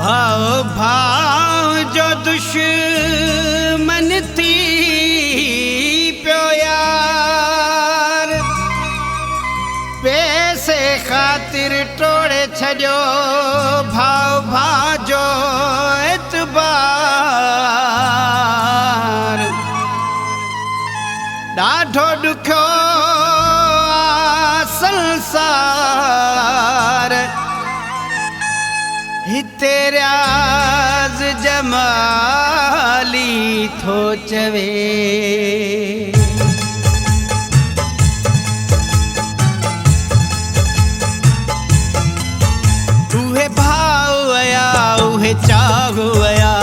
भाव भाव जो दुश्मन थी प्यो यार, पैसे खातिर टोड़े छड़ियो भाव भाव जो एतबार। ॾाढो ॾुखियो संसार, हिते रियाज़ जमाली थो चवे। उहे भाव वया उहे चाग वया,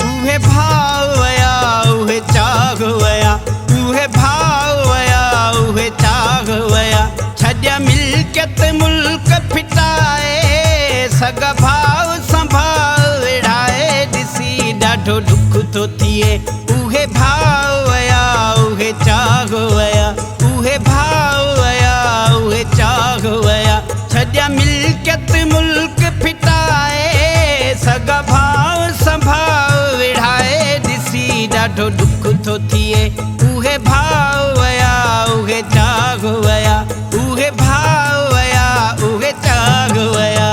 उहे भाव वया उहे चाग वया, उहे भाव वया उहे चाग वया। छॾिया मिल्कियत मुल्क फिटाए, सगा भाव संभाल विढ़ाए, ॾिसी ॾाढो दुख थो थिए। उहे भाव वया उहे चाग वया, उहे भाव वया उहे चाग वया। छॾिया मिल्कियत मुल्क फिटाए, सगा भाव संभाल विढ़ाए, ॾिसी ॾाढो दुख थो थिए। उहे भाव वया उहे चाग वया, उहे भाव वया उहे चाग वया।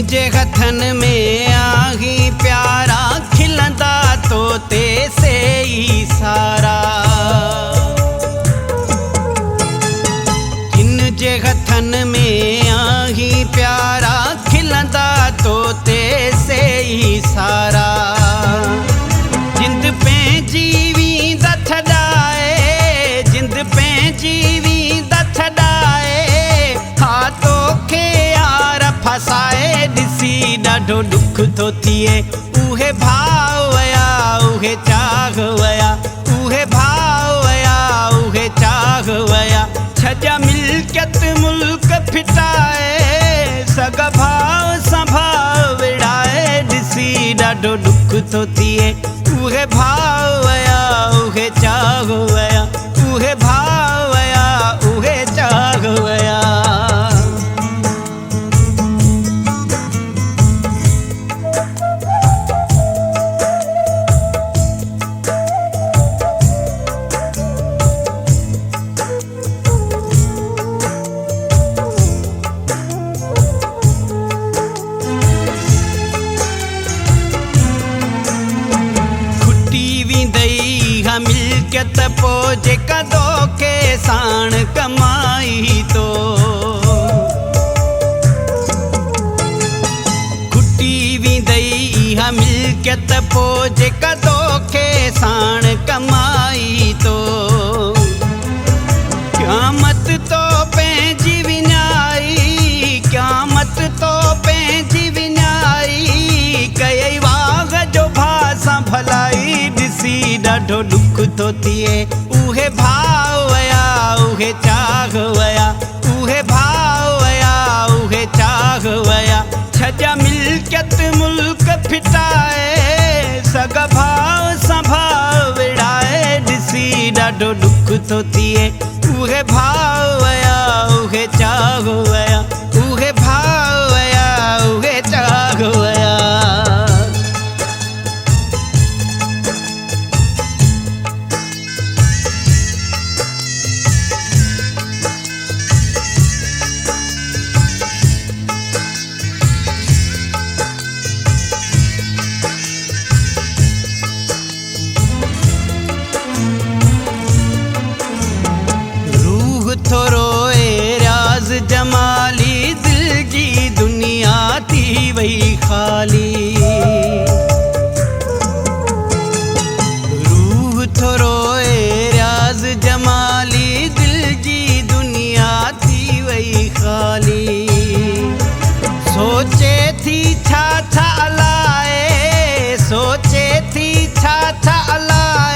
जे हथन में आही प्यारा, खिलंदा तोते से ही सारा। जिन जे हथन में आही प्यारा, खिलंदा तोते से ही सारा। जिंद पंहिंजी वींदा छॾाए, जिंद पंहिंजी वींदा छॾाए, हा तोखे यार फसाए, ॾिसी ॾाढो दुख थो थिए। उहे भाव वया उहे चाग वया, उहे भाव वया उहे चाग वया। छॾिया मिल्कियत मुल्क फिटाए, सगा भाव संभाल विढ़ाए, ॾिसी ॾाढो दुख थो थिए। उहे भाव वया उहे चाग वया, उहे भाव वया उहे चाग वया। मिल्कियत पोइ जेका तोखे साण कमाई तो, खुटी वेंदई इहा मिल्कियत पोइ जेका तोखे साण कमाई तो। क़यामत तो पंहिंजी विञाई, क़यामत तो पंहिंजी विञाई, कयई वाघ जो भाउ सां भलाई, ॾिसी ॾाढो दुख थो थिए। उहे भाव वया उहे चाग वया, उहे भाव वया उहे चाग वया। छॾिया मिल्कियत मुल्क फिटाए, सगा भाव संभाल विढ़ाए, ॾिसी ॾाढो दुख थो थिए। उहे भाव वया उहे चाग वया, उहे भाव वया उहे चाग वया। जमाली दिल की दुनिया थी वही खाली, रूह तो रोए राज जमाली दिल की दुनिया थी वही खाली। सोचे थी छा छा अलाए, सोचे थी छा छा अलाए,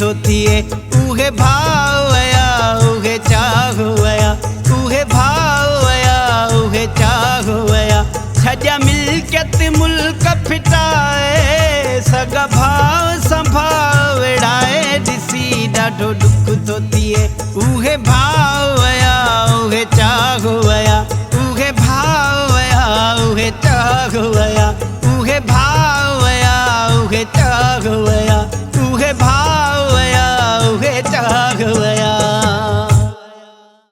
थो थिए उहे भाव वया उहे चाह वया उहे भाव वया उहे चाह वया छॾिया मिल्कियत मुल्क फिटाए सगा भाव संभाव विड़ाए ॾिसी ॾाढो दुख थो थिए उहे भाव